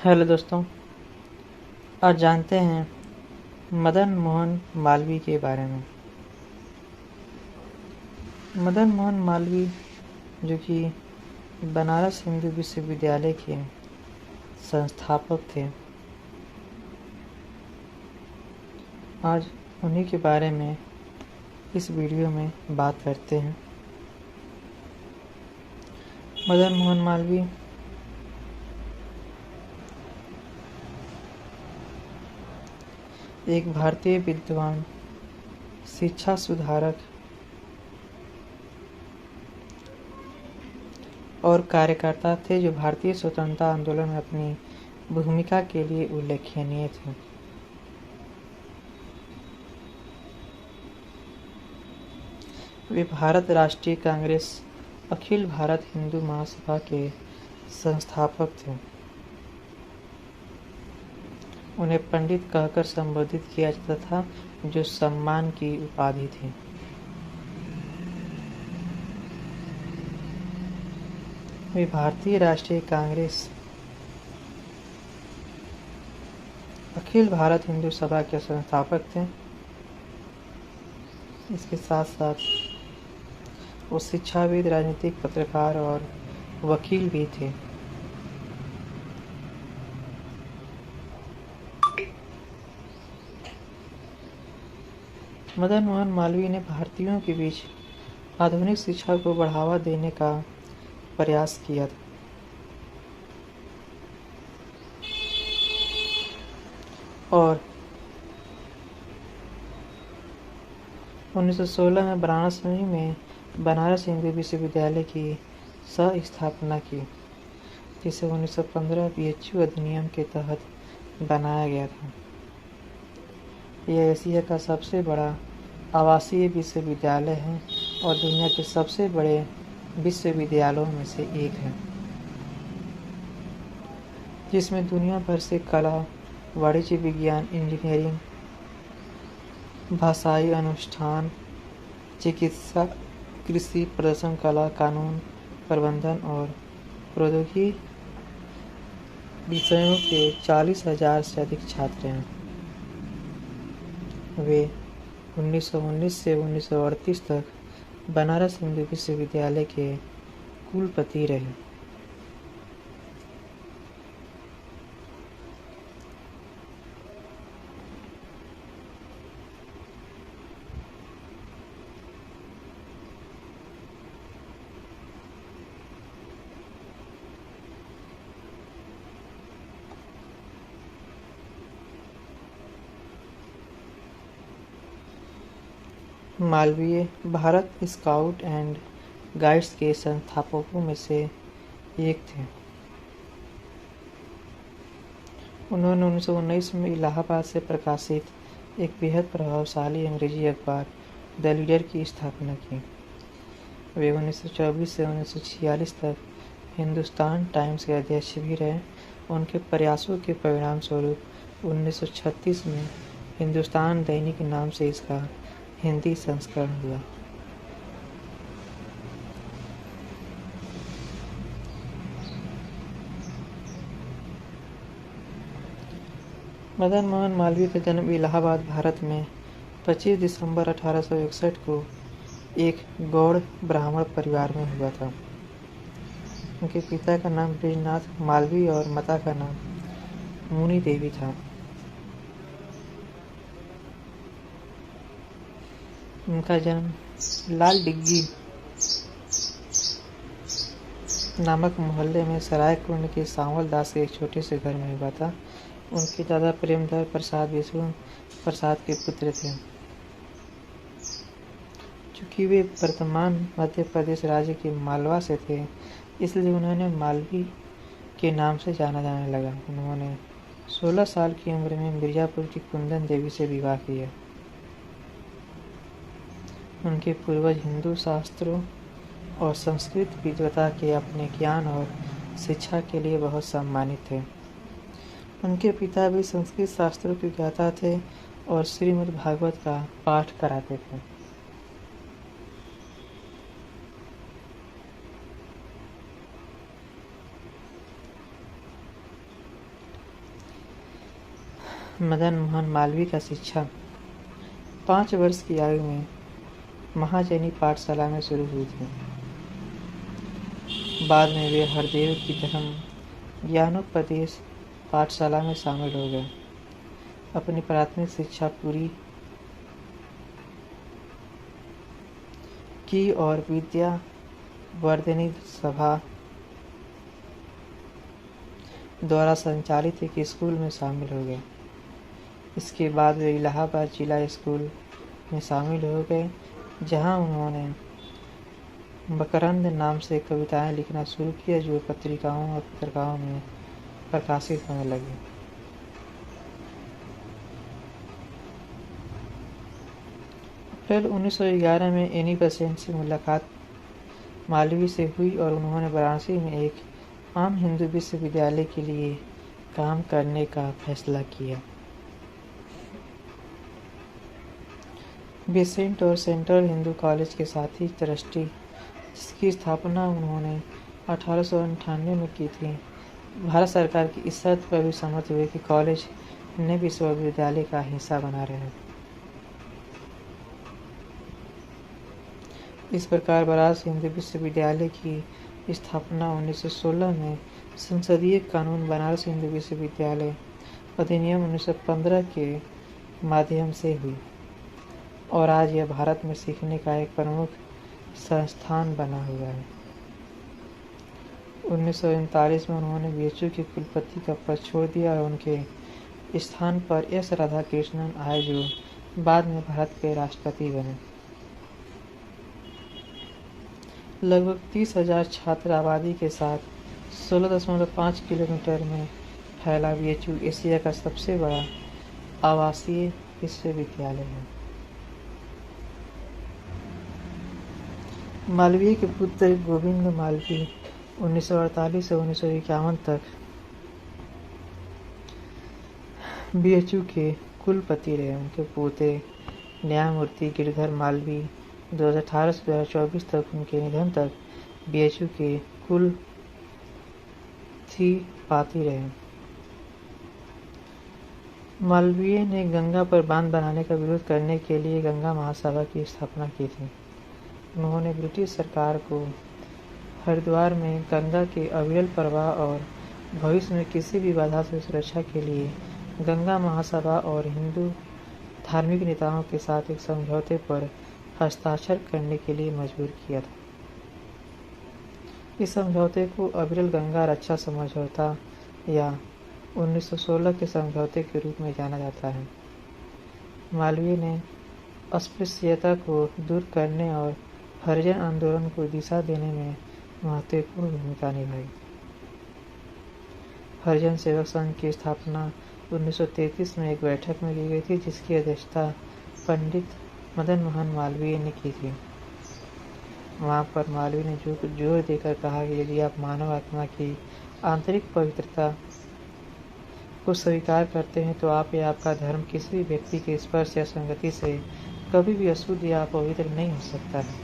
Hello दोस्तों, आज जानते हैं मदन मोहन मालवीय के बारे में। मदन मोहन मालवीय जो कि बनारस हिंदू विश्वविद्यालय के संस्थापक थे, आज उन्हीं के बारे में इस वीडियो में बात करते हैं। मदन मोहन मालवीय एक भारतीय विद्वान, शिक्षा सुधारक और कार्यकर्ता थे जो भारतीय स्वतंत्रता आंदोलन में अपनी भूमिका के लिए उल्लेखनीय थे। वे भारत राष्ट्रीय कांग्रेस अखिल भारत हिंदू महासभा के संस्थापक थे। उन्हें पंडित कहकर संबोधित किया जाता था, जो सम्मान की उपाधि थी। वे भारतीय राष्ट्रीय कांग्रेस अखिल भारत हिंदू सभा के संस्थापक थे। इसके साथ साथ वो शिक्षाविद, राजनीतिक पत्रकार और वकील भी थे। मदन मोहन मालवीय ने भारतीयों के बीच आधुनिक शिक्षा को बढ़ावा देने का प्रयास किया था। और 1916 में वाराणसी में बनारस हिंदू विश्वविद्यालय की स्थापना की, जिसे 1915 बीएचयू अधिनियम के तहत बनाया गया था। यह एशिया का सबसे बड़ा आवासीय विश्वविद्यालय है और दुनिया के सबसे बड़े विश्वविद्यालयों में से एक है, जिसमें दुनिया भर से कला, वाणिज्य, विज्ञान, इंजीनियरिंग, भाषाई अनुष्ठान, चिकित्सा, कृषि, प्रदर्शन कला, कानून, प्रबंधन और प्रौद्योगिकी विषयों के 40,000 से अधिक छात्र हैं। वे 1919 से 1938 तक बनारस हिंदू विश्वविद्यालय के कुलपति रहे। Malviya Bharat scout and guides के संस्थापकों में से एक थे। उन्होंने 1919 में इलाहाबाद से प्रकाशित एक बेहद प्रभावशाली अंग्रेजी अखबार द लीडर की स्थापना की। वे 1924 से 1946 तक हिंदुस्तान टाइम्स के अध्यक्ष भी रहे। उनके प्रयासों के परिणाम स्वरूप 1936 में हिंदुस्तान दैनिक नाम से इसका हिंदी संस्करण हुआ। मदन मोहन मालवीय का जन्म इलाहाबाद, भारत में 25 दिसंबर 1861 को एक गौड़ ब्राह्मण परिवार में हुआ था। उनके पिता का नाम ब्रिजनाथ मालवीय और माता का नाम मुनि देवी था। उनका जन्म लाल डिग्गी नामक मोहल्ले में सरायकुंड के सांवल दास के एक छोटे से घर में हुआ था। उनके दादा प्रेमधर प्रसाद विष्णु प्रसाद के पुत्र थे। चूंकि वे वर्तमान मध्य प्रदेश राज्य के मालवा से थे, इसलिए उन्होंने मालवीय के नाम से जाना जाने लगा। उन्होंने 16 साल की उम्र में मिर्जापुर की कुंदन देवी से विवाह किया। उनके पूर्वज हिंदू शास्त्रों और संस्कृत विद्वता के अपने ज्ञान और शिक्षा के लिए बहुत सम्मानित थे। उनके पिता भी संस्कृत शास्त्रों के ज्ञाता थे और श्रीमद् भागवत का पाठ कराते थे। मदन मोहन मालवीय का शिक्षा 5 वर्ष की आयु में महाजनी पाठशाला में शुरू हुई थी। बाद में वे हरदेव की धर्म ज्ञानोपदेश पाठशाला में शामिल हो गए। अपनी प्राथमिक शिक्षा पूरी की और विद्या वर्धिनी सभा द्वारा संचालित एक स्कूल में शामिल हो गए। इसके बाद वे इलाहाबाद जिला स्कूल में शामिल हो गए, जहां उन्होंने मकरंद नाम से कविताएं लिखना शुरू किया, जो पत्रिकाओं और पत्रिकाओं में प्रकाशित होने लगी। अप्रैल 1911 में एनी बेसेंट से मुलाकात मालवीय से हुई और उन्होंने वाराणसी में एक आम हिंदू विश्वविद्यालय के लिए काम करने का फैसला किया। बेसेंट और सेंट्रल हिंदू कॉलेज के साथी ट्रस्टी, जिसकी स्थापना उन्होंने 1898 में की थी, भारत सरकार की इस शर्त पर भी सहमत हुए कि कॉलेज नए विश्वविद्यालय का हिस्सा बना रहे। इस प्रकार बनारस हिंदू विश्वविद्यालय की स्थापना 1916 में संसदीय कानून बनारस हिंदू विश्वविद्यालय अधिनियम 1915 के माध्यम से हुई और आज यह भारत में सीखने का एक प्रमुख संस्थान बना हुआ है। 1939 में उन्होंने बीएचयू के कुलपति का पद छोड़ दिया और उनके स्थान पर एस राधाकृष्णन आए, जो बाद में भारत के राष्ट्रपति बने। लगभग 30,000 छात्र आबादी के साथ 16.5 किलोमीटर में फैला बीएचयू एशिया का सबसे बड़ा आवासीय विश्वविद्यालय है। मालवीय के पुत्र गोविंद मालवीय 1948 से 1951 तक बीएचयू के कुलपति रहे। उनके पोते न्यायमूर्ति गिरधर मालवीय 2018 से 2024 तक उनके निधन तक बीएचयू के कुलपति रहे। मालवीय ने गंगा पर बांध बनाने का विरोध करने के लिए गंगा महासभा की स्थापना की थी। उन्होंने ब्रिटिश सरकार को हरिद्वार में गंगा के अविरल प्रवाह और भविष्य में किसी भी बाधा से सुरक्षा के लिए गंगा महासभा और हिंदू धार्मिक नेताओं के साथ एक समझौते पर हस्ताक्षर करने के लिए मजबूर किया था। इस समझौते को अविरल गंगा रक्षा समझौता या 1916 के समझौते के रूप में जाना जाता है। मालवीय ने अस्पृश्यता को दूर करने और हरिजन आंदोलन को दिशा देने में महत्वपूर्ण भूमिका निभाई। हरिजन सेवक संघ की स्थापना 1933 में एक बैठक में की गई थी, जिसकी अध्यक्षता पंडित मदन मोहन मालवीय ने की थी। वहाँ पर मालवीय ने जोर देकर कहा कि यदि आप मानव आत्मा की आंतरिक पवित्रता को स्वीकार करते हैं तो आप या आपका धर्म किसी भी व्यक्ति के स्पर्श या संगति से कभी भी अशुद्ध या अपवित्र नहीं हो सकता है।